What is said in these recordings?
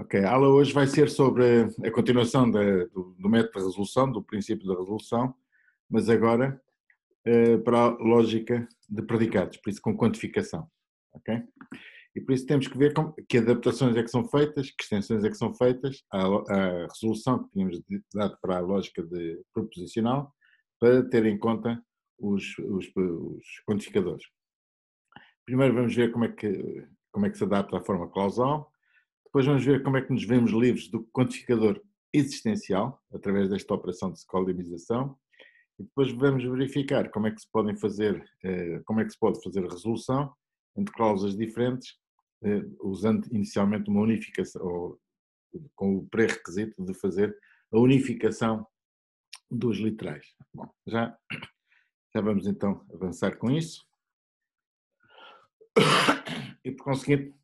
Ok, a aula hoje vai ser sobre a continuação do método de resolução, do princípio da resolução, mas agora para a lógica de predicados, por isso com quantificação, ok? E por isso temos que ver que adaptações é que são feitas, que extensões é que são feitas à resolução que tínhamos dado para a lógica de proposicional, para ter em conta os quantificadores. Primeiro vamos ver como é que se adapta à forma clausal. Depois vamos ver como é que nos vemos livres do quantificador existencial, através desta operação de colimização, e depois vamos verificar como é que se podem fazer, como é que se pode fazer a resolução entre cláusulas diferentes, usando inicialmente uma unificação, ou com o pré-requisito de fazer a unificação dos literais. Bom, já vamos então avançar com isso. E por conseguinte,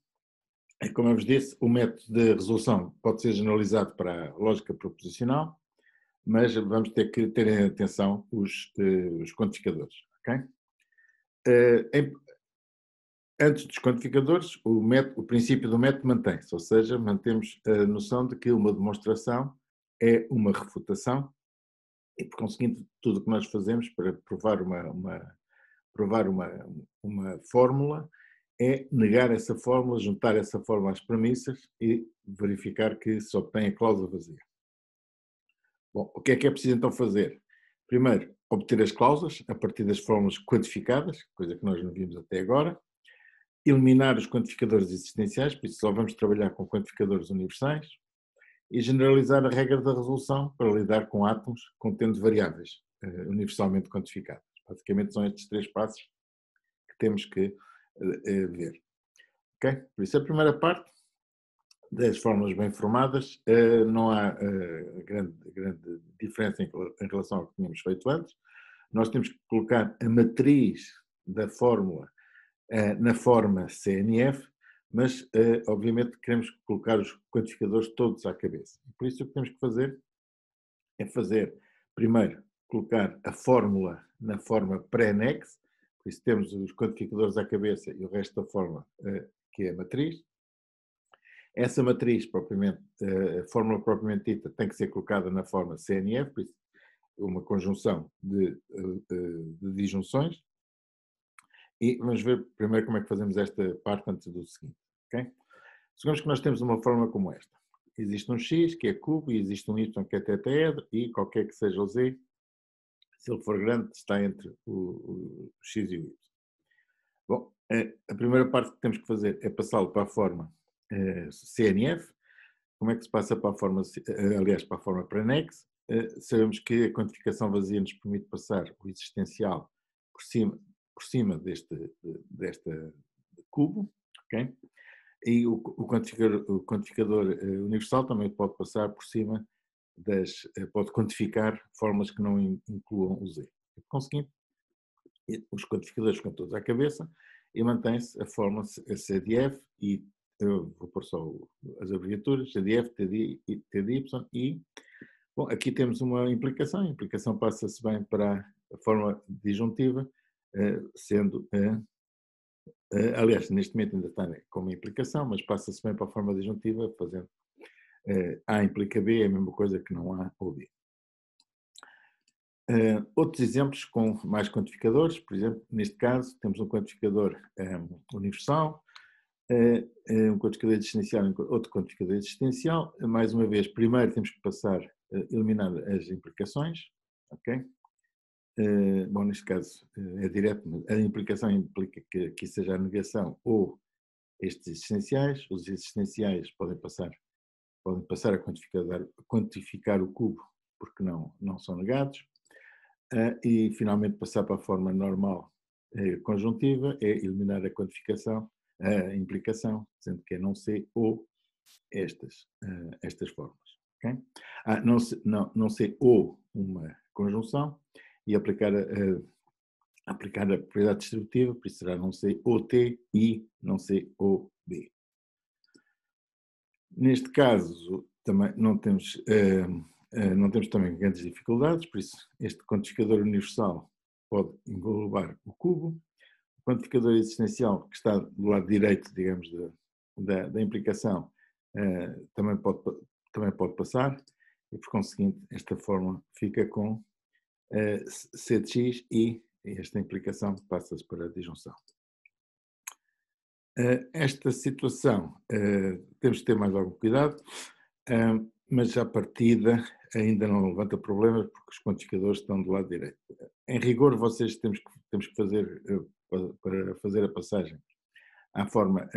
como eu vos disse, o método de resolução pode ser generalizado para a lógica proposicional, mas vamos ter que ter em atenção os quantificadores. Okay? Antes dos quantificadores, o princípio do método mantém-se, ou seja, mantemos a noção de que uma demonstração é uma refutação e, por conseguinte, tudo o que nós fazemos para provar uma fórmula é negar essa fórmula, juntar essa fórmula às premissas e verificar que se obtém a cláusula vazia. Bom, o que é preciso então fazer? Primeiro, obter as cláusulas a partir das fórmulas quantificadas, coisa que nós não vimos até agora, eliminar os quantificadores existenciais, por isso só vamos trabalhar com quantificadores universais, e generalizar a regra da resolução para lidar com átomos contendo variáveis universalmente quantificadas. Basicamente são estes três passos que temos que ver. Okay? Por isso, a primeira parte, das fórmulas bem formadas, não há grande diferença em relação ao que tínhamos feito antes. Nós temos que colocar a matriz da fórmula na forma CNF, mas, obviamente, queremos colocar os quantificadores todos à cabeça. Por isso, o que temos que fazer é primeiro, colocar a fórmula na forma pré-nex, por isso temos os quantificadores à cabeça e o resto da fórmula, que é a matriz. Essa matriz, a fórmula propriamente dita, tem que ser colocada na forma CNF, por isso uma conjunção de disjunções. E vamos ver primeiro como é que fazemos esta parte antes do seguinte. Okay? Supongamos que nós temos uma fórmula como esta. Existe um x, que é cubo, e existe um y, que é tetraedro, e qualquer que seja o z, se ele for grande, está entre o x e o y. Bom, a primeira parte que temos que fazer é passá-lo para a forma CNF. Como é que se passa para a forma, para a forma Pranex? Sabemos que a quantificação vazia nos permite passar o existencial por cima deste cubo, ok? E o quantificador universal também pode passar por cima pode quantificar fórmulas que não incluam o z. Por conseguinte, os quantificadores ficam todos à cabeça e mantém-se a fórmula CDF e eu vou pôr só as abreviaturas, CDF, TDI e, bom, aqui temos uma implicação, a implicação passa-se bem para a forma disjuntiva, sendo, aliás, neste momento ainda está como implicação, mas passa-se bem para a forma disjuntiva, fazendo A implica B, é a mesma coisa que não A ou B. Outros exemplos com mais quantificadores, por exemplo, neste caso temos um quantificador universal, um quantificador existencial e outro quantificador existencial. Mais uma vez, primeiro temos que eliminar as implicações, ok? Bom, neste caso é direto, mas a implicação implica que aqui seja a negação ou estes existenciais. Os existenciais podem passar a quantificar o cubo porque não são negados. E finalmente passar para a forma normal conjuntiva é eliminar a quantificação, a implicação, sendo que é não ser ou estas formas. Okay? Não ser ou uma conjunção e aplicar a propriedade distributiva, por isso será não ser OT e não ser OB. Neste caso, também não temos também grandes dificuldades, por isso este quantificador universal pode englobar o cubo. O quantificador existencial, que está do lado direito, digamos, da implicação, também pode passar, e por conseguinte esta fórmula fica com C de x e esta implicação passa-se para a disjunção. Esta situação temos de ter mais algum cuidado, mas à partida ainda não levanta problemas porque os quantificadores estão do lado direito. Em rigor, vocês temos que fazer, para fazer a passagem à forma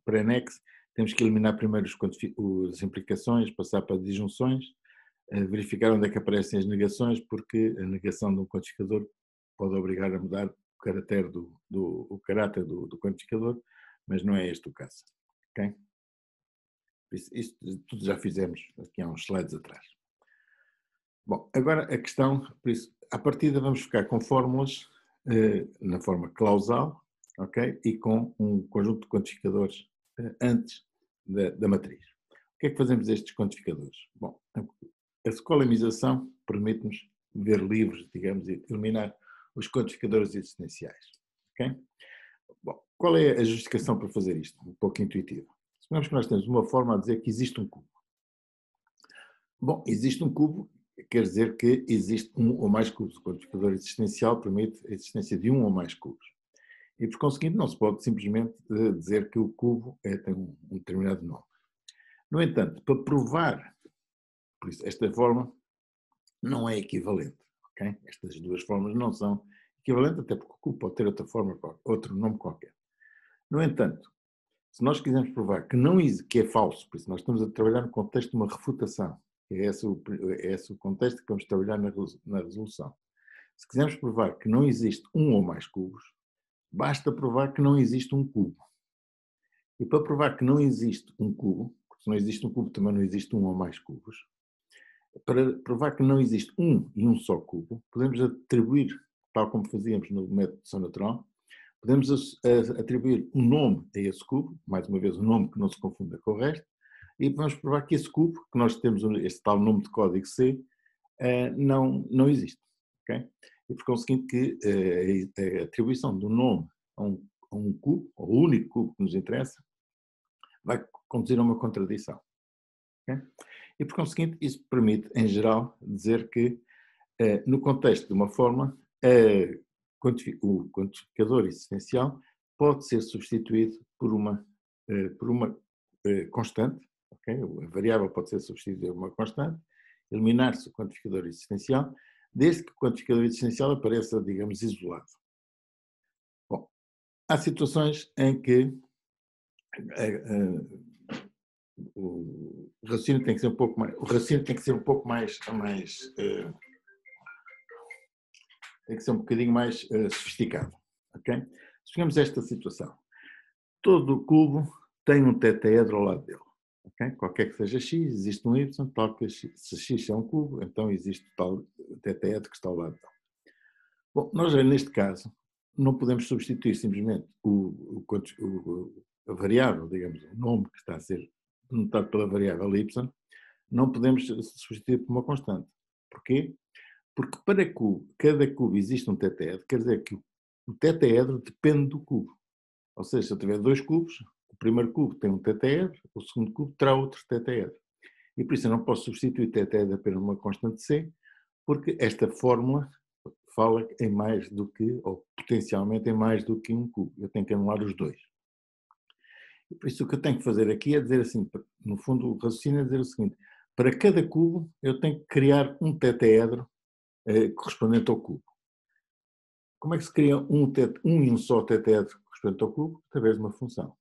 pré-annex, temos que eliminar primeiro as implicações, passar para disjunções, verificar onde é que aparecem as negações, porque a negação de um quantificador pode obrigar a mudar o caráter do quantificador, mas não é este o caso. Okay? Isto tudo já fizemos aqui há uns slides atrás. Bom, agora a questão, por isso, à partida vamos ficar com fórmulas na forma clausal, ok? E com um conjunto de quantificadores antes da matriz. O que é que fazemos estes quantificadores? Bom, a colimização permite-nos ver livres, digamos, e eliminar os quantificadores existenciais. Ok? Bom, qual é a justificação para fazer isto? Um pouco intuitiva. Supongamos que nós temos uma forma a dizer que existe um cubo. Bom, existe um cubo, quer dizer que existe um ou mais cubos. O quantificador existencial permite a existência de um ou mais cubos. E, por conseguinte, não se pode simplesmente dizer que o cubo tem um determinado nome. No entanto, para provar, por isso, esta forma não é equivalente. Okay? Estas duas formas não são equivalentes, até porque o cubo pode ter outra forma, outro nome qualquer. No entanto, se nós quisermos provar que é falso, por isso nós estamos a trabalhar no contexto de uma refutação, é esse o contexto que vamos trabalhar na resolução. Se quisermos provar que não existe um ou mais cubos, basta provar que não existe um cubo. E para provar que não existe um cubo, porque se não existe um cubo também não existe um ou mais cubos, para provar que não existe um e um só cubo, podemos atribuir, tal como fazíamos no método de dedução natural, podemos atribuir um nome a esse cubo, mais uma vez um nome que não se confunda com o resto, e vamos provar que esse cubo, que nós temos este tal nome de código C, não existe. Okay? E por conseguinte que a atribuição do nome a um cubo, ao único cubo que nos interessa, vai conduzir a uma contradição. Okay? E por conseguinte isso permite, em geral, dizer que no contexto de uma forma, o quantificador existencial pode ser substituído por uma constante, okay? A variável pode ser substituída por uma constante, eliminar-se o quantificador existencial, desde que o quantificador existencial apareça, digamos, isolado. Bom, há situações em que o raciocínio tem que ser um pouco mais, tem que ser um bocadinho mais sofisticado, ok? Suponhamos esta situação. Todo o cubo tem um tetraedro ao lado dele, ok? Qualquer que seja x, existe um y, tal que se x é um cubo, então existe o tal tetraedro que está ao lado dele. Bom, nós neste caso não podemos substituir simplesmente a variável, digamos, o nome que está a ser denotado pela variável y, não podemos substituir por uma constante. Porquê? Porque para cada cubo existe um tetraedro, quer dizer que o tetraedro depende do cubo. Ou seja, se eu tiver dois cubos, o primeiro cubo tem um tetraedro, o segundo cubo terá outro tetraedro. E por isso eu não posso substituir tetraedro apenas uma constante C, porque esta fórmula fala em mais do que, ou potencialmente em mais do que um cubo. Eu tenho que anular os dois. E por isso o que eu tenho que fazer aqui é dizer assim, no fundo o raciocínio é dizer o seguinte, para cada cubo eu tenho que criar um tetraedro correspondente ao cubo. Como é que se cria um e um só tetraedro correspondente ao cubo? Através de uma função.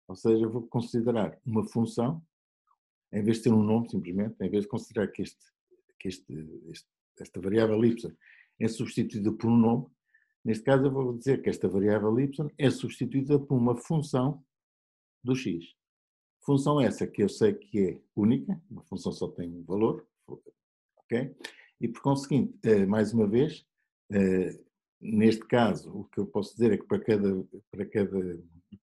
Ou seja, eu vou considerar uma função, em vez de ter um nome simplesmente, em vez de considerar que esta variável y é substituída por um nome, neste caso eu vou dizer que esta variável y é substituída por uma função do x. Função essa que eu sei que é única, uma função só tem um valor, ok? E por conseguinte, mais uma vez, neste caso, o que eu posso dizer é que para cada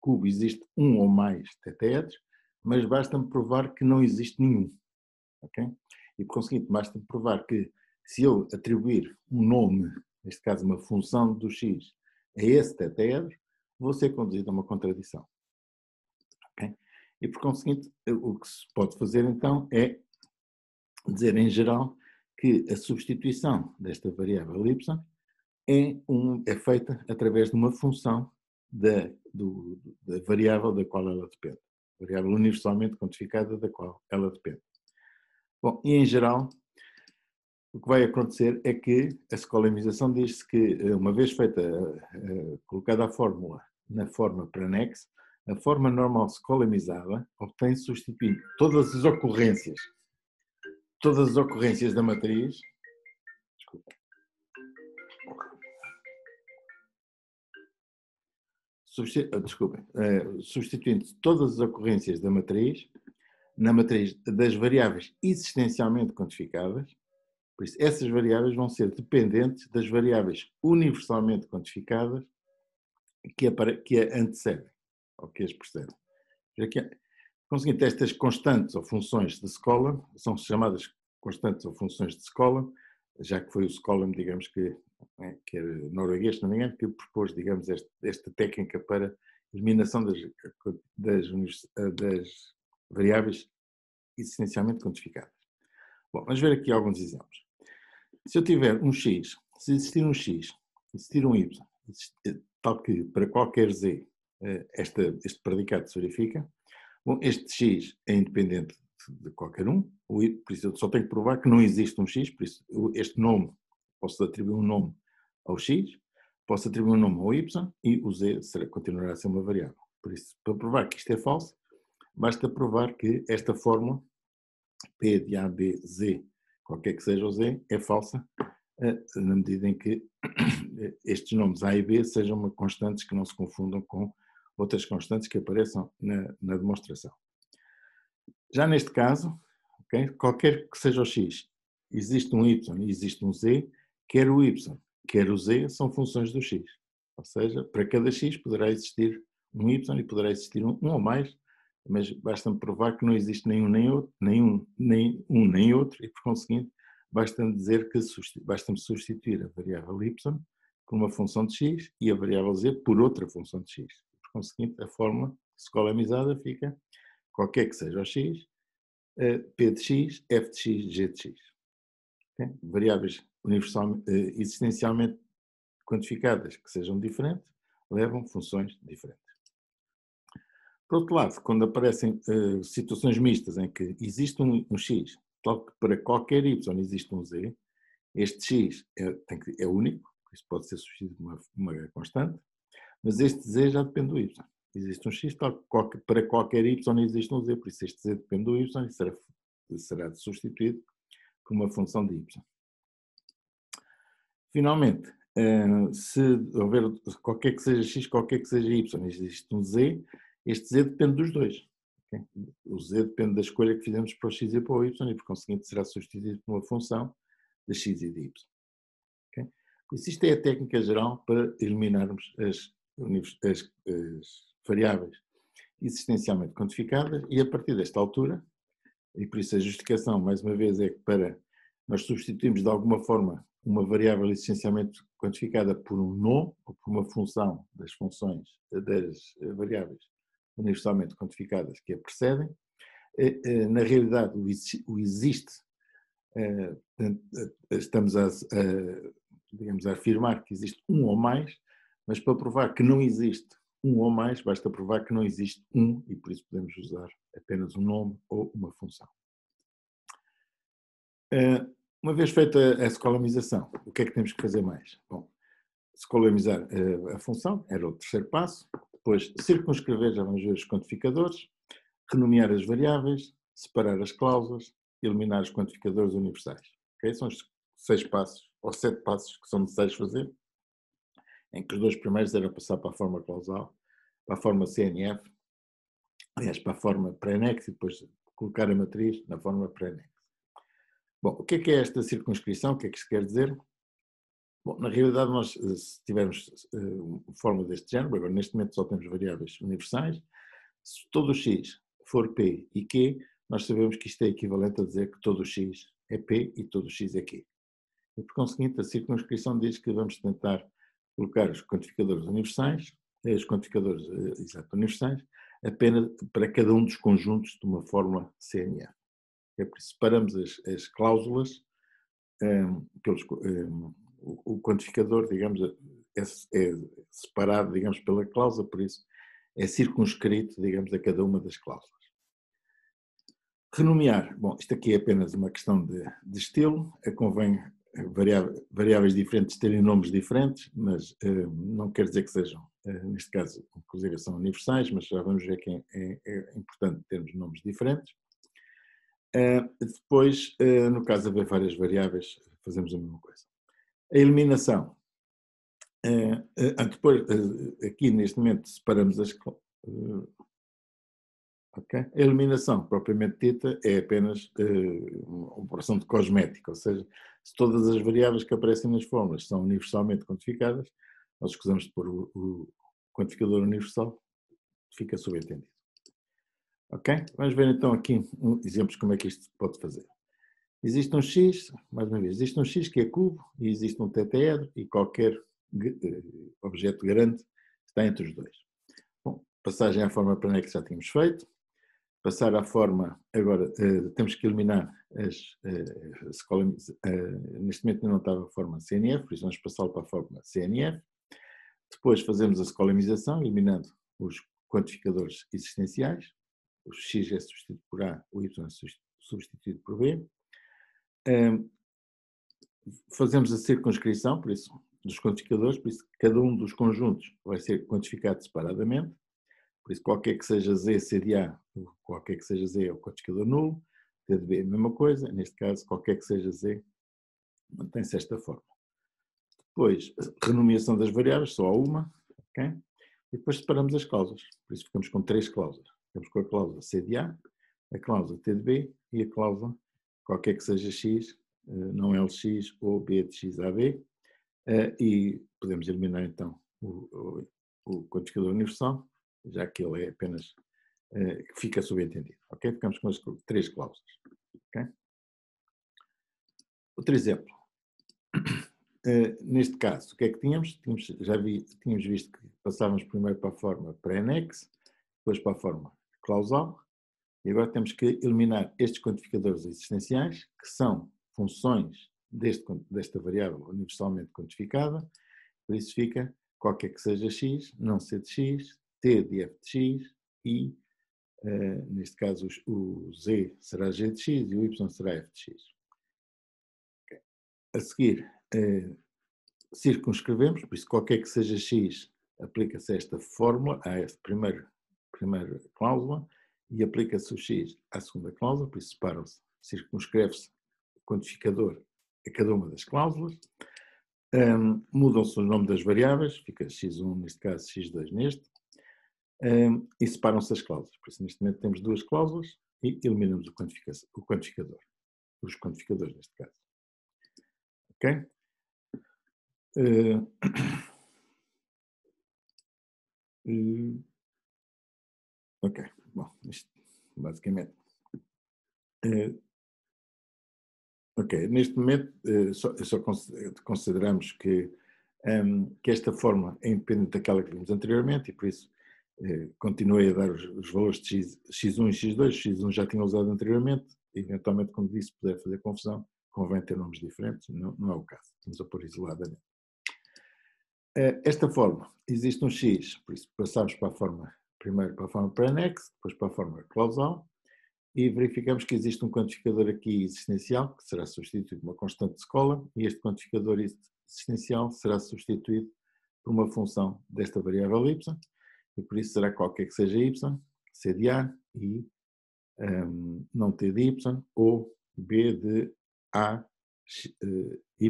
cubo existe um ou mais tetraedros, mas basta-me provar que não existe nenhum, ok? E por conseguinte, basta-me provar que se eu atribuir um nome, neste caso uma função do x, a esse tetraedro, vou ser conduzido a uma contradição. Okay? E, por conseguinte, o que se pode fazer então é dizer em geral que a substituição desta variável y é feita através de uma função da variável da qual ela depende, variável universalmente quantificada da qual ela depende. Bom, e em geral, o que vai acontecer é que a escolamização diz-se que, uma vez feita, colocada a fórmula na forma Pranex, a forma normal escolamizada obtém substituindo todas as ocorrências da matriz, substituindo todas as ocorrências da matriz, na matriz das variáveis existencialmente quantificadas. Por isso, essas variáveis vão ser dependentes das variáveis universalmente quantificadas que a antecedem, ou que as precedem. Conseguinte, estas constantes ou funções de Scolam são chamadas constantes ou funções de Scolam, já que foi o Scolam, digamos que é norueguês, se não me engano, que propôs, digamos, esta técnica para eliminação das variáveis existencialmente quantificadas. Bom, vamos ver aqui alguns exemplos. Se eu tiver um x, se existir um x, existir um y, tal que para qualquer z este predicado se verifica, bom, este x é independente de qualquer um, por isso eu só tenho que provar que não existe um x, por isso este nome, posso atribuir um nome ao x, posso atribuir um nome ao y e o z continuará a ser uma variável. Por isso, para provar que isto é falso, basta provar que esta fórmula P de A, B, Z, qualquer que seja o Z, é falsa, na medida em que estes nomes A e B sejam constantes que não se confundam com outras constantes que apareçam na demonstração. Já neste caso, okay, qualquer que seja o x, existe um y e existe um z, quer o y, quer o z são funções do x. Ou seja, para cada x poderá existir um y e poderá existir um ou mais, mas basta-me provar que não existe nem um nem outro e, por conseguinte, basta-me dizer que basta-me substituir a variável y por uma função de x e a variável z por outra função de x. Por conseguinte, a fórmula escolamizada fica qualquer que seja o x, P de x, F de x, G de x. Okay? Variáveis existencialmente quantificadas que sejam diferentes levam funções diferentes. Por outro lado, quando aparecem situações mistas em que existe um x, tal que para qualquer y existe um z, este x é único, por isso pode ser substituído por uma constante, mas este z já depende do y. Existe um x, tal que para qualquer y existe um z, por isso este z depende do y e será substituído por uma função de y. Finalmente, se houver qualquer que seja x, qualquer que seja y, existe um z, este z depende dos dois. Okay? O z depende da escolha que fizemos para o x e para o y e, por conseguinte, será substituído por uma função de x e de y. Okay? Por isso, isto é a técnica geral para eliminarmos as variáveis existencialmente quantificadas e, a partir desta altura, e por isso a justificação, mais uma vez, é que para nós substituirmos de alguma forma uma variável existencialmente quantificada por um nome ou por uma função das funções das variáveis universalmente quantificadas que a precedem, na realidade o existe, estamos digamos, a afirmar que existe um ou mais, mas para provar que não existe um ou mais, basta provar que não existe um e por isso podemos usar apenas um nome ou uma função. Uma vez feita a escolamização, o que é que temos que fazer mais? Bom, escolamizar a função era o terceiro passo, depois circunscrever, já vamos ver os quantificadores, renomear as variáveis, separar as cláusulas, eliminar os quantificadores universais. Okay? São os 6 passos, ou 7 passos que são necessários fazer, em que os 2 primeiros eram passar para a forma clausal, para a forma CNF, aliás, para a forma Pranex e depois colocar a matriz na forma Pranex. Bom, o que é esta circunscrição? O que é que isto quer dizer? Bom, na realidade, nós, se tivermos forma deste género, agora neste momento só temos variáveis universais, se todo o x for p e q, nós sabemos que isto é equivalente a dizer que todo o x é p e todo o x é q. E, por conseguinte, a circunscrição diz que vamos tentar colocar os quantificadores universais, universais, apenas para cada um dos conjuntos de uma fórmula CNF. É por isso separamos as cláusulas, o quantificador, digamos, é separado, digamos, pela cláusula, por isso é circunscrito, digamos, a cada uma das cláusulas. Renomear, bom, isto aqui é apenas uma questão de estilo, convém variáveis diferentes terem nomes diferentes, mas não quer dizer que sejam, neste caso, inclusive são universais, mas já vamos ver que é importante termos nomes diferentes. Depois, no caso de haver várias variáveis, fazemos a mesma coisa. A eliminação. Depois, aqui neste momento separamos as... Okay? A eliminação, propriamente dita, é apenas uma operação de cosmética, ou seja, se todas as variáveis que aparecem nas fórmulas são universalmente quantificadas, nós escusamos de pôr o quantificador universal, fica subentendido. Ok? Vamos ver então aqui exemplos de como é que isto pode fazer. Existe um x, mais uma vez, existe um x que é cubo e existe um tetraedro e qualquer objeto grande está entre os dois. Bom, passagem à forma plana que já tínhamos feito. Passar à forma, agora temos que eliminar neste momento não estava a forma CNF, por isso vamos passá-lo para a forma CNF. Depois fazemos a escolamização, eliminando os quantificadores existenciais. O x é substituído por A, o y é substituído por B. Fazemos a circunscrição, por isso, dos quantificadores, por isso cada um dos conjuntos vai ser quantificado separadamente. Por isso, qualquer que seja Z, C de A, qualquer que seja Z é o quantificador nulo, T de B é a mesma coisa, neste caso, qualquer que seja Z, mantém-se esta forma. Depois, renomeação das variáveis, só há uma, ok? E depois separamos as cláusulas, por isso ficamos com 3 cláusulas. Ficamos com a cláusula C de A, a cláusula T de B e a cláusula qualquer que seja X, não LX ou B de X a B, e podemos eliminar então o quantificador universal, já que ele é apenas, que fica subentendido. Ok? Ficamos com as 3 cláusulas. Okay? Outro exemplo. Neste caso, o que é que tínhamos? Tínhamos visto que passávamos primeiro para a forma pré-annex, depois para a forma clausal, e agora temos que eliminar estes quantificadores existenciais, que são funções desta variável universalmente quantificada, por isso fica qualquer que seja x, não c de x, t de f de x e, neste caso, o z será g de x e o y será f de x. Okay. A seguir, circunscrevemos, por isso qualquer que seja x aplica-se esta fórmula, a esta primeira cláusula, e aplica-se o x à segunda cláusula, por isso separam-se, circunscreve-se o quantificador a cada uma das cláusulas, mudam-se o nome das variáveis, fica x1 neste caso, x2 neste, e separam-se as cláusulas. Por isso, neste momento temos 2 cláusulas e eliminamos o quantificador, os quantificadores neste caso. Ok? Ok, bom, isto basicamente. Ok, neste momento só consideramos que esta forma é independente daquela que vimos anteriormente e por isso continuei a dar os valores de x1 e x2, x1 já tinha usado anteriormente, e eventualmente, como disse, puder fazer confusão, convém ter nomes diferentes, não é o caso, estamos a pôr isoladamente. Esta forma, existe um x, por isso passamos para a forma, primeiro para a forma pré-annex, depois para a forma clausal, e verificamos que existe um quantificador aqui existencial, que será substituído por uma constante de escola, e este quantificador existencial será substituído por uma função desta variável y, e por isso será qualquer que seja y, c de A e não t de y, ou b de A, y,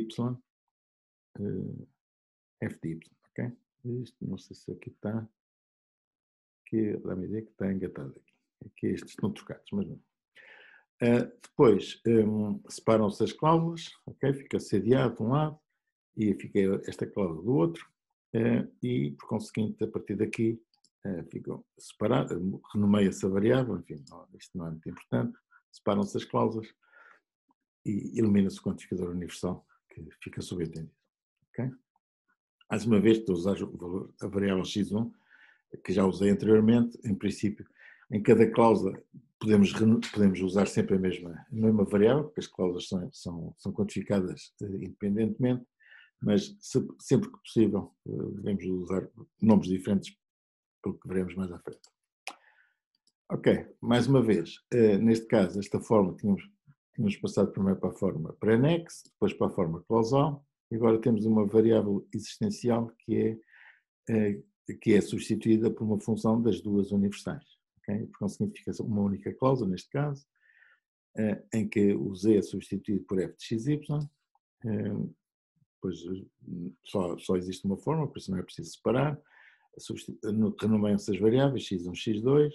f de y, ok? Isto, não sei se aqui está, que dá-me a ideia que está engatado aqui. Aqui estes estão trocados, mas não. Depois separam-se as cláusulas, ok? Fica C de A de um lado e fica esta cláusula do outro, e por conseguinte, a partir daqui ficam separadas, renomeia-se a variável, enfim, isto não é muito importante, separam-se as cláusulas e elimina-se o quantificador universal que fica subentendido, ok? Mais uma vez, estou a usar o valor, a variável x1 que já usei anteriormente. Em princípio, em cada cláusula podemos usar sempre a mesma variável, porque as cláusulas são quantificadas independentemente, mas sempre que possível devemos usar nomes diferentes, pelo que veremos mais à frente. Ok, mais uma vez, neste caso, esta forma tínhamos passado primeiro para a forma pré-nex, depois para a forma clausal, e agora temos uma variável existencial que é substituída por uma função das duas universais. Okay? Por conseguinte, fica uma única cláusula, neste caso, em que o z é substituído por f de xy, depois só existe uma forma, por isso não é preciso separar, renomeiam-se as variáveis x1, x2,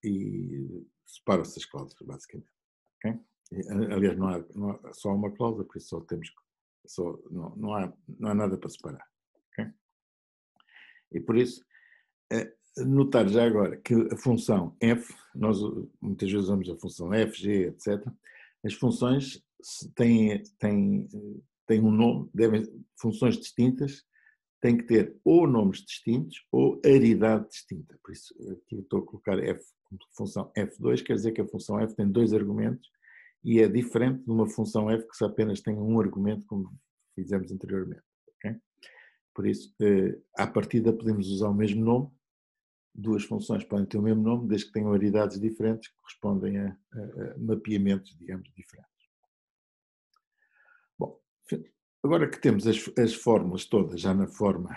e separam-se as cláusulas, basicamente. Okay? Aliás, não há só uma cláusula, por isso não há nada para separar. Okay? E por isso, notar já agora que a função f, nós muitas vezes usamos a função f, g, etc. As funções têm um nome, funções distintas têm que ter ou nomes distintos ou aridade distinta. Por isso, aqui estou a colocar f como função f2, quer dizer que a função f tem dois argumentos e é diferente de uma função f que apenas tem um argumento, como fizemos anteriormente. Okay? Por isso, à partida podemos usar o mesmo nome, duas funções podem ter o mesmo nome, desde que tenham aridades diferentes, que correspondem a mapeamentos, digamos, diferentes. Bom, agora que temos as fórmulas todas já na forma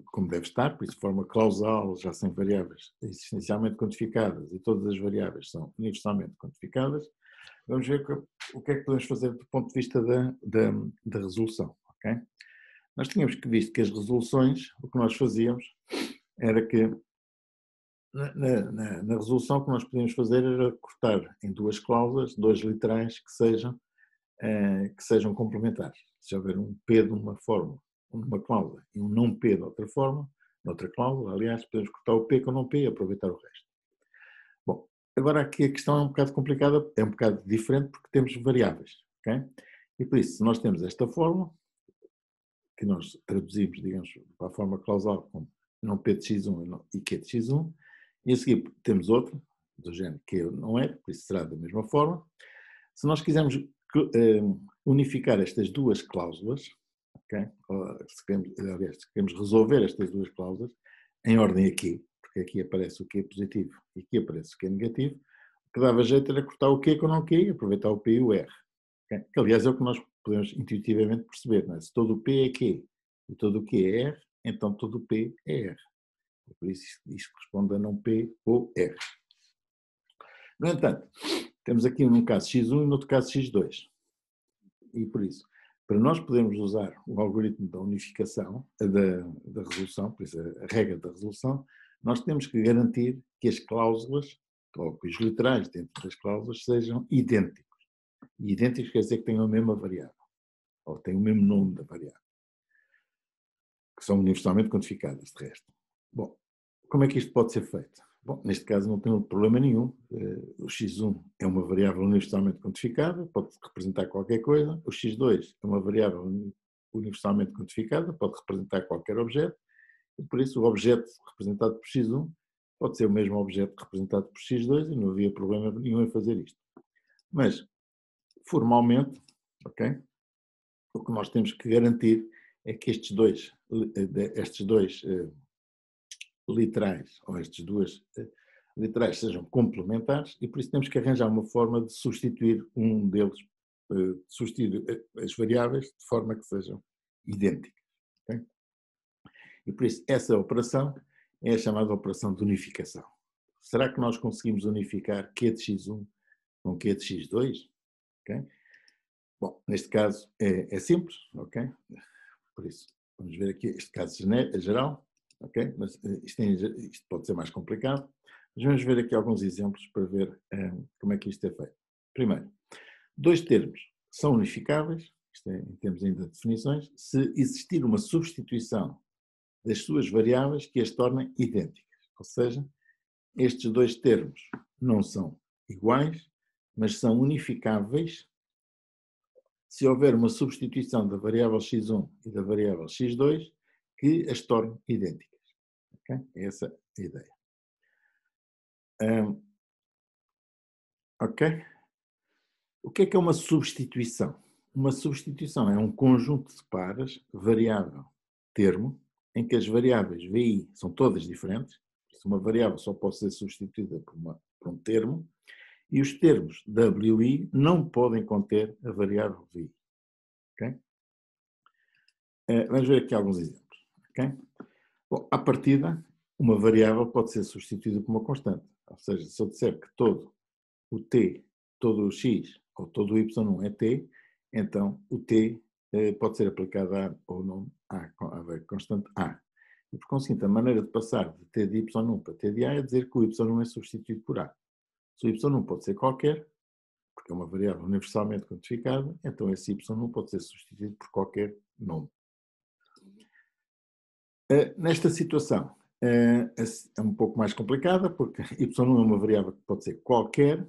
como deve estar, por isso forma clausal, já sem variáveis existencialmente quantificadas e todas as variáveis são universalmente quantificadas, vamos ver o que é que podemos fazer do ponto de vista da resolução. Okay? Nós tínhamos visto que as resoluções, o que nós fazíamos era que na resolução o que nós podíamos fazer era cortar em duas cláusulas, dois literais que sejam complementares. Se houver um P de uma forma, numa cláusula, e um não P de outra forma, noutra cláusula, aliás, podemos cortar o P com o não P e aproveitar o resto. Bom, agora aqui a questão é um bocado complicada, é um bocado diferente porque temos variáveis, ok? E por isso, se nós temos esta fórmula, que nós traduzimos, digamos, para a forma clausal como não P de x1 e Q de x1, e a seguir temos outra, do género Q não é, por isso será da mesma forma. Se nós quisermos unificar estas duas cláusulas, okay? Se queremos resolver estas duas cláusulas em ordem aqui, porque aqui aparece o Q positivo e aqui aparece o Q negativo, o que dava jeito era cortar o Q com o Q e aproveitar o P e o R. Okay? Que, aliás, é o que nós podemos intuitivamente perceber. Não é? Se todo o P é Q e todo o Q é R, então todo o P é R. Por isso isto corresponde a não P ou R. No entanto, temos aqui num caso x1 e no outro caso x2. E por isso, para nós podermos usar o algoritmo da unificação, da resolução, por isso a regra da resolução, nós temos que garantir que as cláusulas, ou que os literais dentro das cláusulas, sejam idênticos. E idênticos quer dizer que tenham a mesma variável, ou têm o mesmo nome da variável, que são universalmente quantificadas, de resto. Bom, como é que isto pode ser feito? Bom, neste caso não tem problema nenhum. O x1 é uma variável universalmente quantificada, pode representar qualquer coisa. O x2 é uma variável universalmente quantificada, pode representar qualquer objeto. E por isso o objeto representado por x1 pode ser o mesmo objeto representado por x2 e não havia problema nenhum em fazer isto. Mas, formalmente, ok, o que nós temos que garantir é que estes dois literais, ou estes duas literais sejam complementares e por isso temos que arranjar uma forma de substituir um deles, substituir as variáveis de forma que sejam idênticas. Okay? E por isso essa operação é a chamada operação de unificação. Será que nós conseguimos unificar Q de x1 com Q de x2? Okay? Bom, neste caso é simples, ok? Por isso, vamos ver aqui este caso geral. Ok? Mas isto pode ser mais complicado. Mas vamos ver aqui alguns exemplos para ver como é que isto é feito. Primeiro, dois termos são unificáveis, isto é em termos ainda de definições, se existir uma substituição das suas variáveis que as tornem idênticas. Ou seja, estes dois termos não são iguais, mas são unificáveis se houver uma substituição da variável x1 e da variável x2 que as torne idênticas. Okay? É essa a ideia. Ok? O que é uma substituição? Uma substituição é um conjunto de pares variável-termo, em que as variáveis VI são todas diferentes. Se uma variável só pode ser substituída por um termo, e os termos WI não podem conter a variável VI. Okay? Vamos ver aqui alguns exemplos. Okay? Bom, à partida, uma variável pode ser substituída por uma constante. Ou seja, se eu disser que todo o t, todo o x ou todo o y1 é t, então o t pode ser aplicado a ao nome a constante a. E por conseguinte, a maneira de passar de t de y1 para t de a é dizer que o y1 é substituído por a. Se o y1 pode ser qualquer, porque é uma variável universalmente quantificada, então esse y1 pode ser substituído por qualquer nome. Nesta situação, é um pouco mais complicada, porque y1 é uma variável que pode ser qualquer,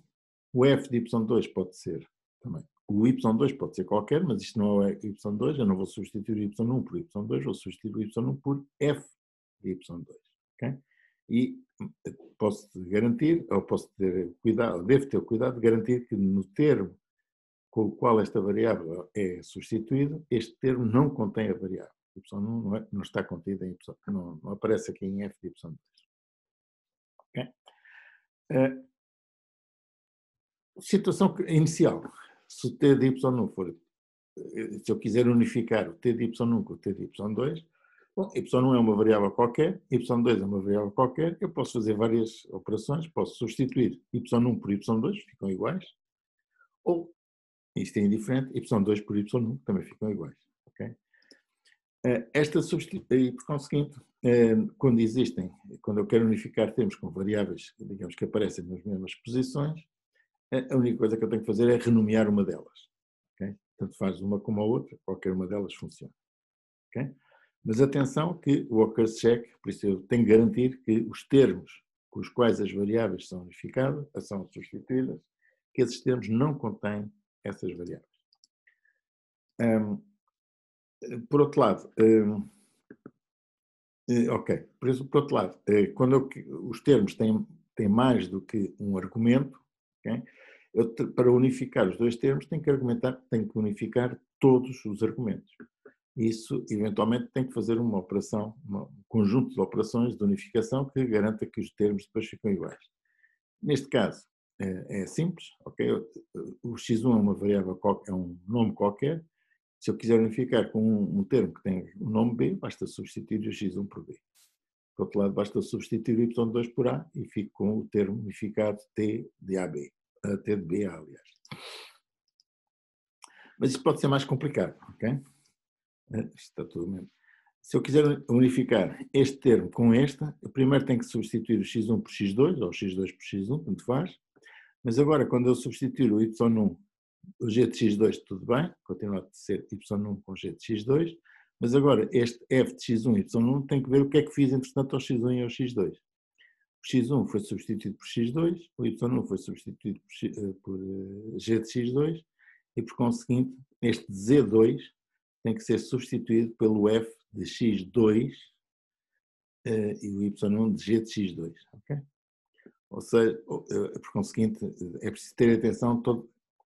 o f de y2 pode ser também. O y2 pode ser qualquer, mas isto não é y2, eu não vou substituir o y1 por y2, vou substituir o y1 por f de y2. Okay? E posso garantir, ou posso ter cuidado, devo ter cuidado de garantir que no termo com o qual esta variável é substituída, este termo não contém a variável. Y1 não está contida em Y, não aparece aqui em f de Y2. Okay? Situação inicial, se o t de y1 for, se eu quiser unificar o t de y1 com o t de y2, bom, y1 é uma variável qualquer, y2 é uma variável qualquer, eu posso fazer várias operações, posso substituir y1 por y2, ficam iguais, ou, isto é indiferente, y2 por y1 também ficam iguais. Okay? Esta substituição, e por conseguinte, quando eu quero unificar termos com variáveis, digamos que aparecem nas mesmas posições, a única coisa que eu tenho que fazer é renomear uma delas. Okay? Tanto faz uma como a outra, qualquer uma delas funciona. Okay? Mas atenção que o occurs check, por isso eu tenho que garantir que os termos com os quais as variáveis são unificadas, são substituídas, que esses termos não contêm essas variáveis. Por outro lado, ok, por outro lado, quando os termos têm mais do que um argumento, okay, para unificar os dois termos tenho que unificar todos os argumentos. Isso, eventualmente, tem que fazer uma operação, um conjunto de operações de unificação que garanta que os termos depois ficam iguais. Neste caso, é simples, ok? O x1 é uma variável, é um nome qualquer. Se eu quiser unificar com um termo que tem o nome b, basta substituir o x1 por b. Por outro lado, basta substituir o y2 por a e fico com o termo unificado t de ab, t de b, aliás. Mas isso pode ser mais complicado, ok? Está tudo mesmo. Se eu quiser unificar este termo com este, eu primeiro tenho que substituir o x1 por x2, ou x2 por x1, tanto faz. Mas agora, quando eu substituir o y1, o g de x2, tudo bem, continua a ser y1 com g de x2, mas agora este f de x1 e y1 tem que ver o que é que fiz, entretanto, ao x1 e ao x2. O x1 foi substituído por x2, o y1 foi substituído por g de x2, e por conseguinte, este z2 tem que ser substituído pelo f de x2 e o y1 de g de x2. Okay? Ou seja, por conseguinte, é preciso ter atenção,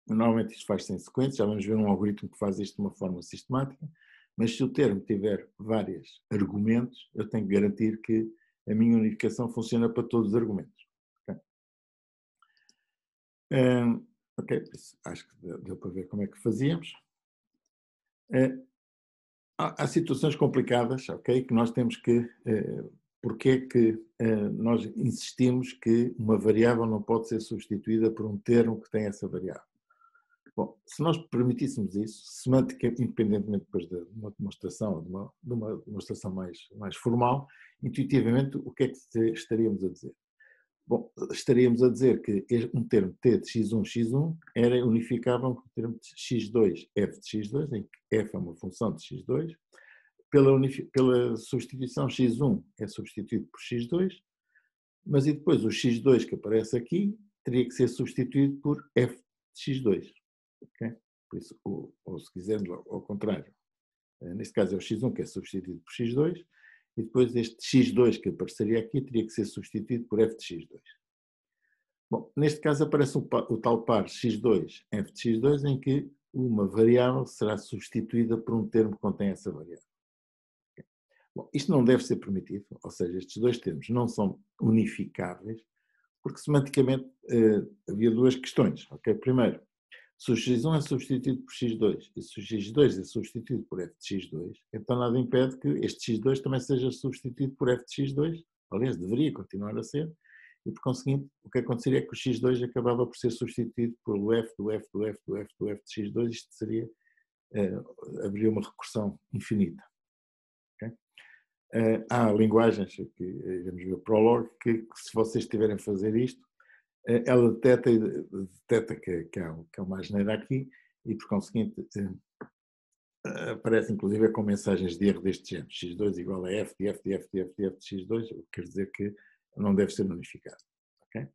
normalmente isto faz-se em sequência, já vamos ver um algoritmo que faz isto de uma forma sistemática, mas se o termo tiver vários argumentos, eu tenho que garantir que a minha unificação funciona para todos os argumentos. Ok, acho que deu para ver como é que fazíamos. Há situações complicadas, ok, que nós temos que... Porque é que nós insistimos que uma variável não pode ser substituída por um termo que tem essa variável? Bom, se nós permitíssemos isso, independentemente depois de uma demonstração, de uma demonstração mais formal, intuitivamente o que é que estaríamos a dizer? Bom, estaríamos a dizer que um termo t de x1, x1 era unificável com o termo de x2, f de x2, em que f é uma função de x2, pela substituição x1 é substituído por x2, mas e depois o x2 que aparece aqui teria que ser substituído por f de x2. Okay? Por isso, ou se quisermos ao contrário, neste caso é o x1 que é substituído por x2, e depois este x2 que apareceria aqui teria que ser substituído por f de x2. Bom, neste caso aparece o tal par x2, f de x2, em que uma variável será substituída por um termo que contém essa variável. Bom, isto não deve ser permitido, ou seja, estes dois termos não são unificáveis, porque semanticamente havia duas questões. Okay? Primeiro, se o x1 é substituído por x2 e se o x2 é substituído por f de x2, então nada impede que este x2 também seja substituído por f de x2, aliás, deveria continuar a ser, e por conseguinte, o que aconteceria é que o x2 acabava por ser substituído pelo f do f do f do f do f de x2, isto seria, haveria uma recursão infinita. Okay? Há linguagens, que iremos ver o Prolog, que se vocês estiverem a fazer isto, ela detecta que há uma asneira aqui e, por conseguinte, aparece inclusive com mensagens de erro deste género. x2 igual a f de f de f de f de f de x2, o que quer dizer que não deve ser unificado. Okay?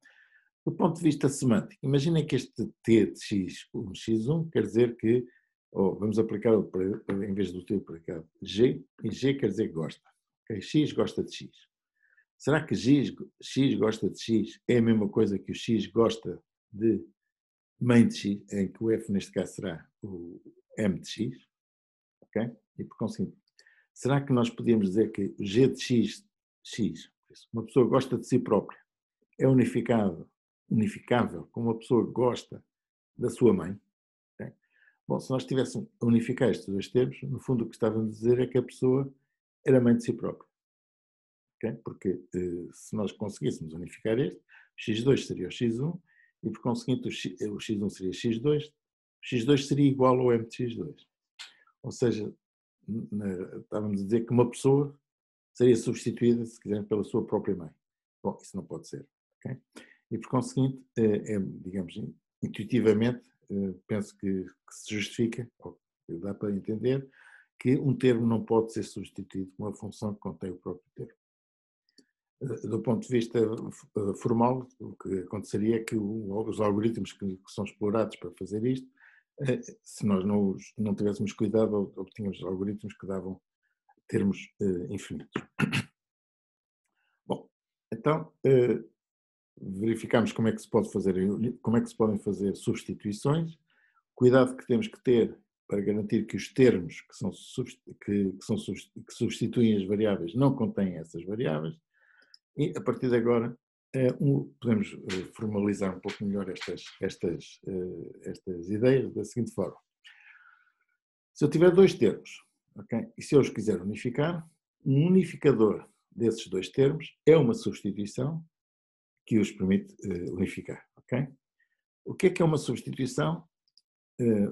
Do ponto de vista semântico, imaginem que este t de x, x1, quer dizer que, vamos aplicar, em vez do t, aplicar g, e g quer dizer que gosta. Okay? X gosta de x. Será que x gosta de x é a mesma coisa que o x gosta de main de x, em que o f neste caso será o m de x? Ok? E por conseguinte, será que nós podíamos dizer que o g de x, uma pessoa gosta de si própria, é unificável como uma pessoa gosta da sua mãe? Okay? Bom, se nós tivéssemos a unificar estes dois termos, no fundo o que estávamos a dizer é que a pessoa era mãe de si própria. Okay? Porque se nós conseguíssemos unificar este, x2 seria o x1 e por conseguinte o x1 seria x2, o x2 seria igual ao m de x2. Ou seja, estávamos a dizer que uma pessoa seria substituída, se quiserem, pela sua própria mãe. Bom, isso não pode ser. Okay? E por conseguinte, digamos, intuitivamente, penso que se justifica, ou dá para entender, que um termo não pode ser substituído por uma função que contém o próprio termo. Do ponto de vista formal, o que aconteceria é que os algoritmos que são explorados para fazer isto, se nós não tivéssemos cuidado, obtínhamos algoritmos que davam termos infinitos. Bom, então verificamos como é que se podem fazer substituições. Cuidado que temos que ter para garantir que os termos que substituem as variáveis não contêm essas variáveis. E, a partir de agora, podemos formalizar um pouco melhor estas ideias da seguinte forma. Se eu tiver dois termos, okay, e se eu os quiser unificar, um unificador desses dois termos é uma substituição que os permite unificar. Okay? O que é uma substituição?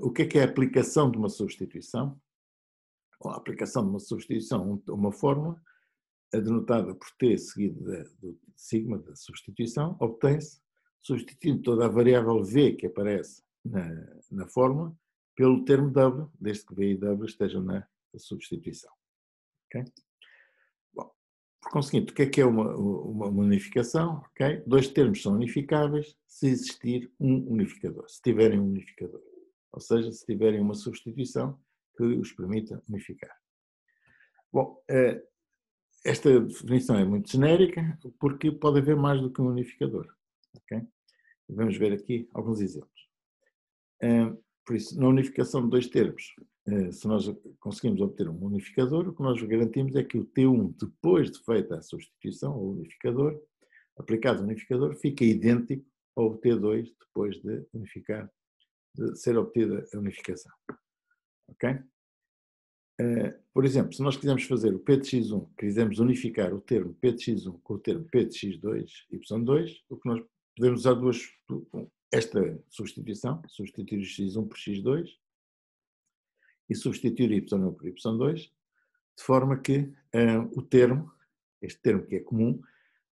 O que é a aplicação de uma substituição? Bom, a aplicação de uma substituição a uma fórmula denotada por t seguido do sigma da substituição, obtém-se substituindo toda a variável v que aparece na fórmula pelo termo w, desde que v e w estejam na substituição. Okay? Bom, por conseguinte, o que é uma unificação? Okay? Dois termos são unificáveis se existir um unificador, se tiverem um unificador. Ou seja, se tiverem uma substituição que os permita unificar. Bom, esta definição é muito genérica porque pode haver mais do que um unificador. Okay? Vamos ver aqui alguns exemplos. Por isso, na unificação de dois termos, se nós conseguimos obter um unificador, o que nós garantimos é que o T1, depois de feita a substituição ao unificador, aplicado ao unificador, fica idêntico ao T2 depois de ser obtida a unificação. Ok? Por exemplo, se nós quisermos fazer o P de x1, quisermos unificar o termo P de x1 com o termo P de x2, y2, o que nós podemos usar esta substituição, substituir o x1 por x2 e substituir y1 por y2, de forma que este termo que é comum,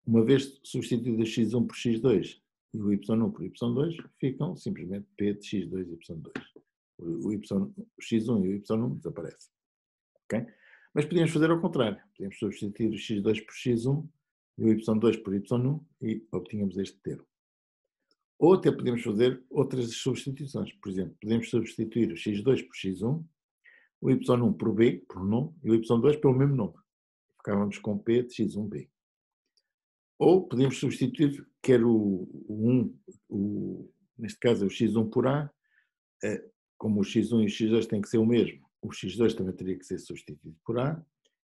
uma vez substituído o x1 por x2 e o y1 por y2, ficam simplesmente P de x2 e y2. O x1 e o y1 desaparecem. Okay? Mas podíamos fazer ao contrário. Podíamos substituir o x2 por x1 e o y2 por y1 e obtínhamos este termo. Ou até podemos fazer outras substituições. Por exemplo, podemos substituir o x2 por x1, o y1 por b, por nome, e o y2 pelo mesmo nome. Ficávamos com p de x1b. Ou podemos substituir, quer neste caso é o x1 por a, como o x1 e o x2 têm que ser o mesmo, o x2 também teria que ser substituído por a,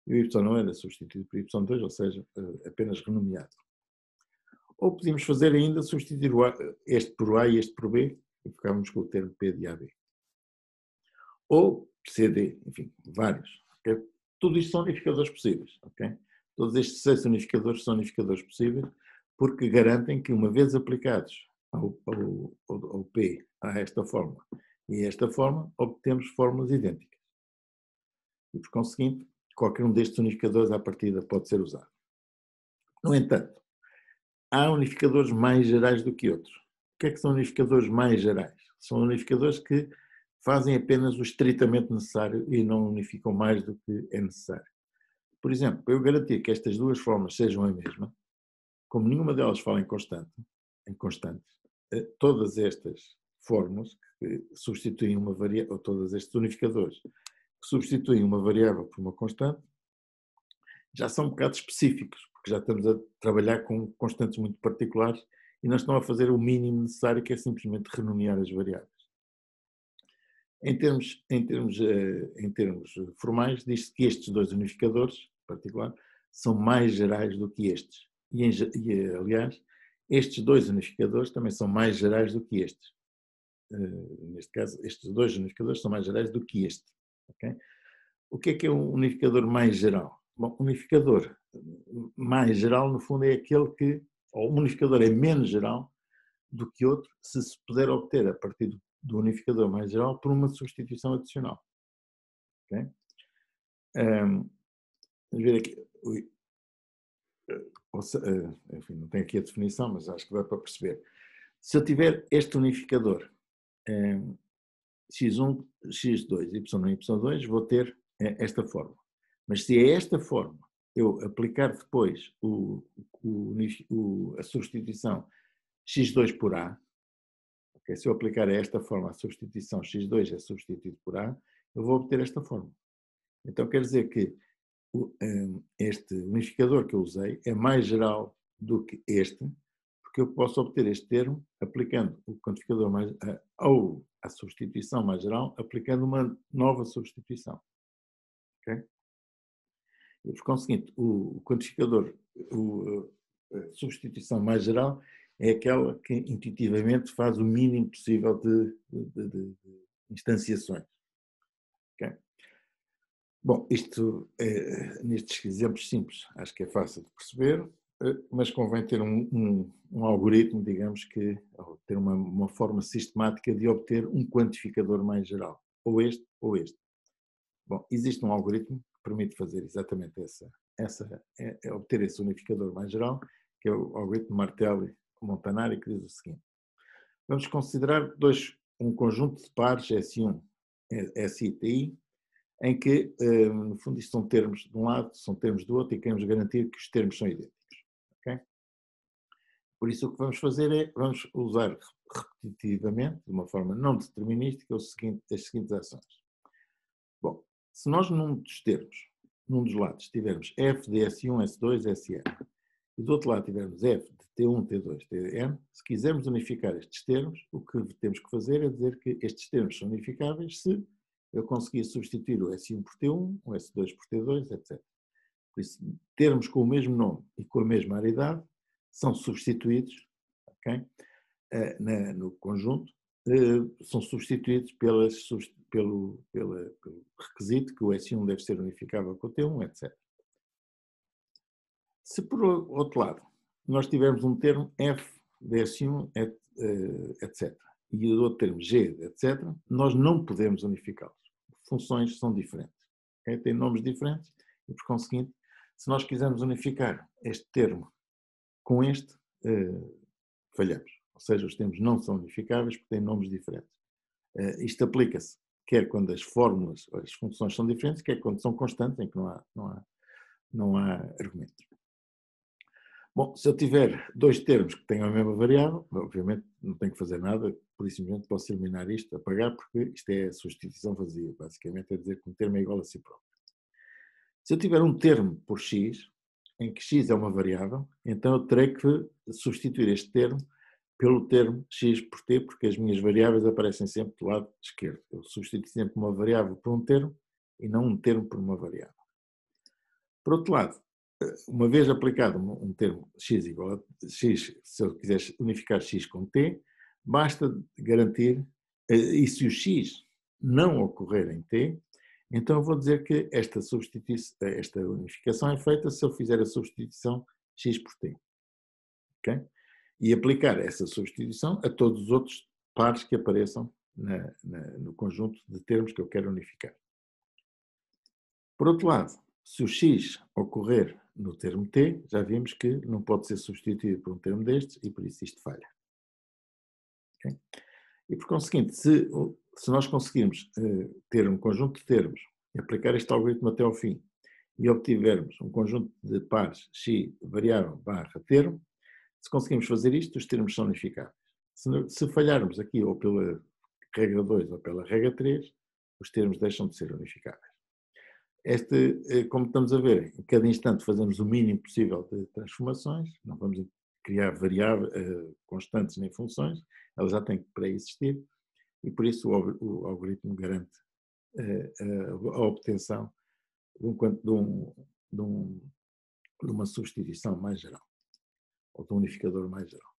e o y era substituído por y2, ou seja, apenas renomeado. Ou podíamos fazer ainda, substituir este por a e este por b, e ficávamos com o termo p de ab. Ou cd, enfim, vários. Okay? Tudo isto são unificadores possíveis. Okay? Todos estes 6 unificadores são unificadores possíveis, porque garantem que, uma vez aplicados ao P, a esta fórmula e a esta forma, obtemos fórmulas idênticas. E, por conseguinte, qualquer um destes unificadores à partida pode ser usado. No entanto, há unificadores mais gerais do que outros. O que é que são unificadores mais gerais? São unificadores que fazem apenas o estritamente necessário e não unificam mais do que é necessário. Por exemplo, para eu garantir que estas duas formas sejam a mesma, como nenhuma delas fala em constantes, todas estas fórmulas que substituem uma variável, ou todos estes unificadores que substituem uma variável por uma constante, já são um bocado específicos, porque já estamos a trabalhar com constantes muito particulares e não estão a fazer o mínimo necessário, que é simplesmente renomear as variáveis. Em termos formais, diz-se que estes dois unificadores, em particular, são mais gerais do que estes. Aliás, estes dois unificadores também são mais gerais do que estes. Neste caso, estes dois unificadores são mais gerais do que este. Okay? O que é um unificador mais geral? Bom, um unificador mais geral, no fundo, é aquele que, ou um unificador é menos geral do que outro, se puder obter a partir do unificador mais geral por uma substituição adicional. Okay? Vamos ver aqui. Enfim, não tenho aqui a definição, mas acho que dá para perceber. Se eu tiver este unificador x1, x2, y1, y2, vou ter esta fórmula. Mas se a esta fórmula eu aplicar depois a substituição x2 por a, okay, se eu aplicar a esta fórmula a substituição x2 é substituído por a, eu vou obter esta fórmula. Então quer dizer que este unificador que eu usei é mais geral do que este, porque eu posso obter este termo aplicando o quantificador ou a substituição mais geral, aplicando uma nova substituição. Okay? E, por conseguinte, o quantificador, a substituição mais geral, é aquela que intuitivamente faz o mínimo possível de instanciações. Okay? Bom, isto, nestes exemplos simples, acho que é fácil de perceber, mas convém ter um algoritmo, digamos que, ter uma forma sistemática de obter um quantificador mais geral, ou este ou este. Bom, existe um algoritmo que permite fazer exatamente obter esse unificador mais geral, que é o algoritmo Martelli-Montanari, que diz o seguinte. Vamos considerar um conjunto de pares SI1, SI e TI, em que, no fundo, isto são termos de um lado, são termos do outro, e queremos garantir que os termos são idênticos. Okay? Por isso, o que vamos fazer é, vamos usar repetitivamente, de uma forma não determinística, as seguintes ações. Bom, se nós num dos termos, num dos lados, tivermos f de S1, S2, Sn, e do outro lado tivermos f de T1, T2, Tn, se quisermos unificar estes termos, o que temos que fazer é dizer que estes termos são unificáveis se eu conseguir substituir o S1 por T1, o S2 por T2, etc. Por isso, termos com o mesmo nome e com a mesma aridade são substituídos, okay, no conjunto, são substituídos pelo requisito que o S1 deve ser unificável com o T1, etc. Se, por outro lado, nós tivermos um termo f de S1, etc., e o outro termo g, etc., nós não podemos unificá-los. Funções são diferentes. Okay? Têm nomes diferentes e, por conseguinte, se nós quisermos unificar este termo com este, falhamos. Ou seja, os termos não são unificáveis porque têm nomes diferentes. Isto aplica-se quer quando as fórmulas, as funções são diferentes, quer quando são constantes, em que não há argumentos. Bom, se eu tiver dois termos que tenham a mesma variável, obviamente não tenho que fazer nada, por isso simplesmente posso eliminar isto, apagar, porque isto é a substituição vazia. Basicamente é dizer que um termo é igual a si próprio. Se eu tiver um termo por x, em que x é uma variável, então eu terei que substituir este termo pelo termo x por t, porque as minhas variáveis aparecem sempre do lado esquerdo. Eu substituo sempre uma variável por um termo e não um termo por uma variável. Por outro lado, uma vez aplicado um termo x igual a x, se eu quiser unificar x com t, basta garantir, e se o x não ocorrer em t, então eu vou dizer que esta unificação é feita se eu fizer a substituição x por t. Okay? E aplicar essa substituição a todos os outros pares que apareçam no conjunto de termos que eu quero unificar. Por outro lado, se o x ocorrer no termo t, já vimos que não pode ser substituído por um termo destes e por isso isto falha. Okay? E por conseguinte, se nós conseguirmos ter um conjunto de termos e aplicar este algoritmo até ao fim e obtivermos um conjunto de pares x variável barra termo, se conseguimos fazer isto, os termos são unificáveis. Se falharmos aqui ou pela regra 2 ou pela regra 3, os termos deixam de ser unificáveis. Como estamos a ver, em cada instante fazemos o mínimo possível de transformações, não vamos criar variáveis, constantes nem funções, elas já têm que pré-existir, e por isso o algoritmo garante a obtenção de uma substituição mais geral, ou de um unificador mais geral.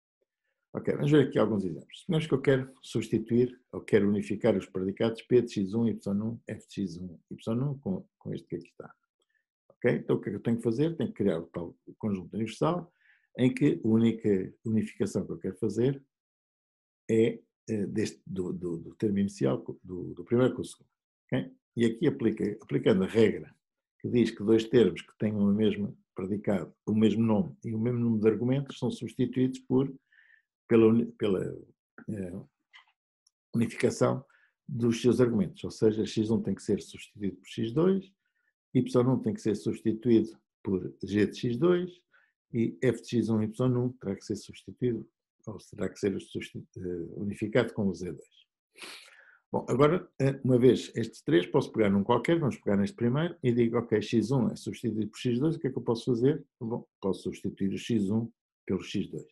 Ok, vamos ver aqui alguns exemplos. Suponhamos que eu quero substituir, ou quero unificar os predicados P de x1, y1, f de x1, y1 com este que aqui está. Ok? Então o que é que eu tenho que fazer? Tenho que criar o tal conjunto universal, em que a única unificação que eu quero fazer é do termo inicial, do primeiro com o segundo. Okay? E aqui aplicando a regra que diz que dois termos que tenham o mesmo predicado, o mesmo nome e o mesmo número de argumentos são substituídos pela unificação dos seus argumentos, ou seja, x1 tem que ser substituído por x2, y1 tem que ser substituído por g de x2 e f de x1 e y1 terá que ser substituído, ou terá que ser unificado com o z2. Bom, agora, uma vez estes três, posso pegar num qualquer, vamos pegar neste primeiro, e digo, ok, x1 é substituído por x2, o que é que eu posso fazer? Bom, posso substituir o x1 pelo x2,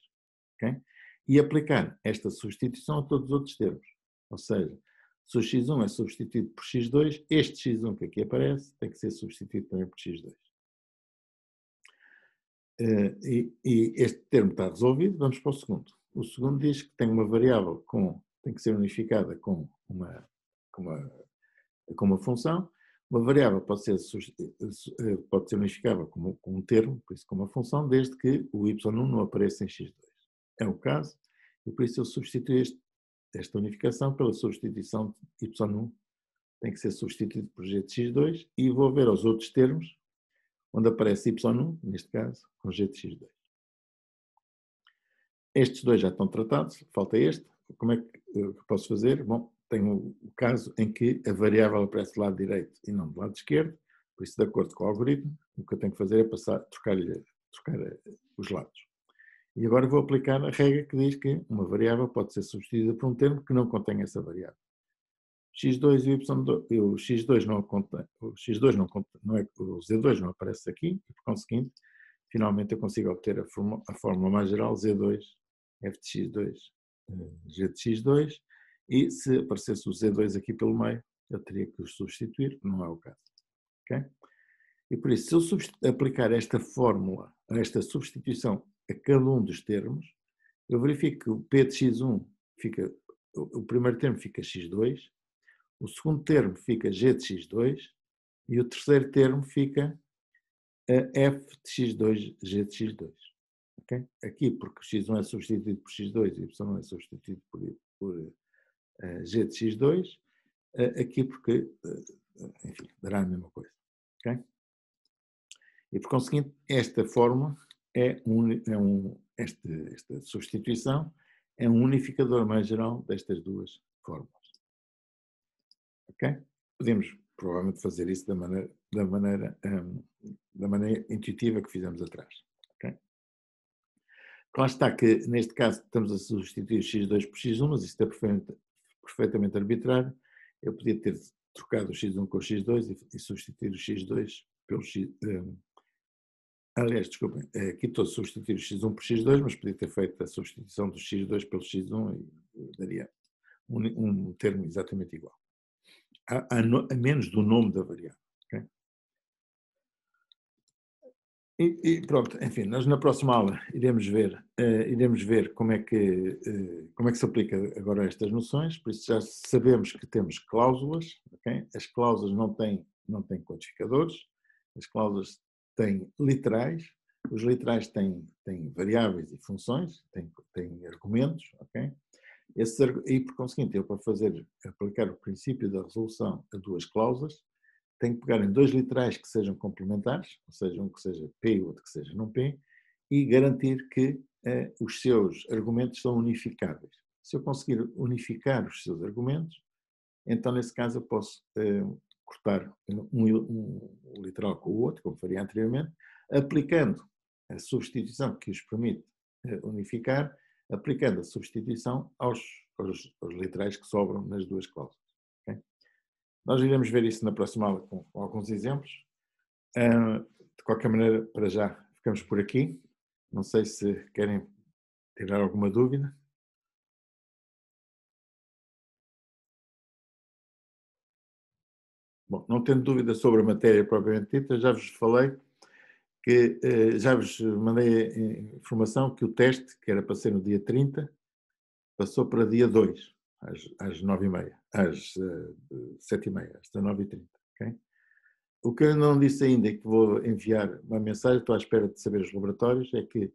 ok? E aplicar esta substituição a todos os outros termos. Ou seja, se o x1 é substituído por x2, este x1 que aqui aparece tem que ser substituído também por x2. E este termo está resolvido, vamos para o segundo. O segundo diz que tem uma variável tem que ser unificada com uma função. Uma variável pode ser unificável com um termo, por isso com uma função, desde que o y1 não apareça em x2. É o caso, e por isso eu substituo esta unificação pela substituição de y1, tem que ser substituído por g de x2, e vou ver os outros termos, onde aparece y1, neste caso, com g de x2. Estes dois já estão tratados, falta este. Como é que eu posso fazer? Bom, tenho o caso em que a variável aparece do lado direito e não do lado esquerdo, por isso, de acordo com o algoritmo, o que eu tenho que fazer é trocar os lados. E agora vou aplicar a regra que diz que uma variável pode ser substituída por um termo que não contém essa variável. x2 e o x2 não contém, o z2 não aparece aqui, e por conseguinte, finalmente eu consigo obter a fórmula mais geral, z2, f de x2, g de x2, e se aparecesse o z2 aqui pelo meio, eu teria que os substituir, não é o caso. Okay? E por isso, se eu aplicar esta fórmula, esta substituição a cada um dos termos, eu verifico que o p de x1 o primeiro termo fica x2, o segundo termo fica g de x2 e o terceiro termo fica f de x2, g de x2. Okay? Aqui, porque x1 é substituído por x2 e y é substituído por g de x2, aqui porque, enfim, dará a mesma coisa. Okay? E por conseguinte, esta fórmula esta substituição é um unificador mais geral destas duas fórmulas. Ok? Podemos provavelmente fazer isso da maneira intuitiva que fizemos atrás. Okay? Lá está que, neste caso, estamos a substituir x2 por x1, mas isto é perfeitamente arbitrário. Eu podia ter trocado o x1 com o x2 e substituir o x2 pelo x... aliás, desculpem, aqui estou a substituir o x1 por x2, mas podia ter feito a substituição do x2 pelo x1 e daria um termo exatamente igual. A menos do nome da variável. Okay? E pronto, enfim, nós na próxima aula iremos ver como é que se aplica agora estas noções, por isso já sabemos que temos cláusulas, okay? As cláusulas não têm codificadores, as cláusulas têm literais, os literais têm variáveis e funções, têm argumentos, ok? E por conseguinte, eu para aplicar o princípio da resolução a duas cláusulas, tenho que pegar em dois literais que sejam complementares, ou seja, um que seja P e outro que seja não P, e garantir que os seus argumentos são unificáveis. Se eu conseguir unificar os seus argumentos, então nesse caso eu posso cortar um literal com o outro, como faria anteriormente, aplicando a substituição que os permite unificar, aplicando a substituição aos literais que sobram nas duas cláusulas. Okay? Nós iremos ver isso na próxima aula com alguns exemplos. De qualquer maneira, para já, ficamos por aqui. Não sei se querem tirar alguma dúvida. Bom, não tendo dúvida sobre a matéria propriamente dita, já vos falei que já vos mandei a informação que o teste, que era para ser no dia 30, passou para dia 2, às 9h30, às 7h30, às 19h30. Okay? O que eu não disse ainda e que vou enviar uma mensagem, estou à espera de saber os laboratórios, é que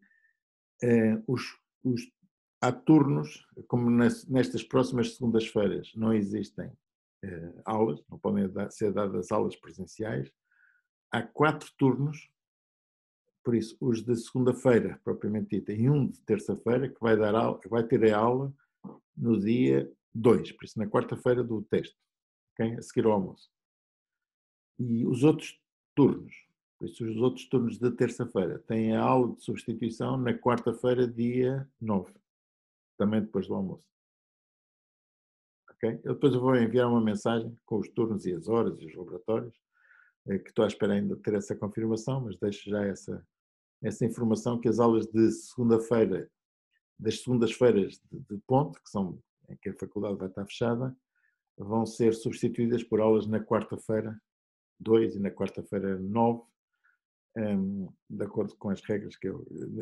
há turnos, como nestas próximas segundas-feiras não existem aulas, não podem ser dadas aulas presenciais, há 4 turnos, por isso, os de segunda-feira, propriamente dita, e um de terça-feira, que vai ter a aula no dia 2, por isso na quarta-feira do teste, okay? A seguir ao almoço. E os outros turnos, por isso os outros turnos de terça-feira, têm a aula de substituição na quarta-feira, dia 9, também depois do almoço. Okay? Eu depois vou enviar uma mensagem com os turnos e as horas e os laboratórios, que estou à espera ainda de ter essa confirmação, mas deixo já essa informação que as aulas de segunda-feira, das segundas-feiras de ponte, que são em que a faculdade vai estar fechada, vão ser substituídas por aulas na quarta-feira 2 e na quarta-feira 9, de acordo com as regras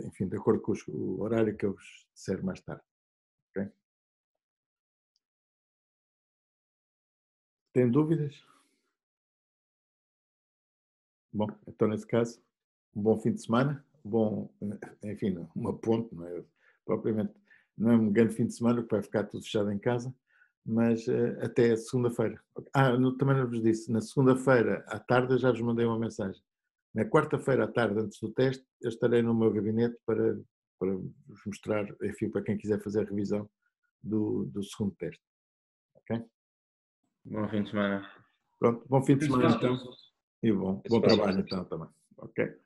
enfim, de acordo com o horário que eu vos disser mais tarde. Okay? Tem dúvidas? Bom, então nesse caso, um bom fim de semana, enfim, uma ponte, não é propriamente, não é um grande fim de semana, que vai ficar tudo fechado em casa, mas até segunda-feira. Também não vos disse, na segunda-feira à tarde eu já vos mandei uma mensagem. Na quarta-feira à tarde, antes do teste, eu estarei no meu gabinete para vos mostrar, enfim, para quem quiser fazer a revisão do segundo teste. Ok? Bom fim de semana. Pronto, bom fim de semana então. E bom trabalho então também. Ok?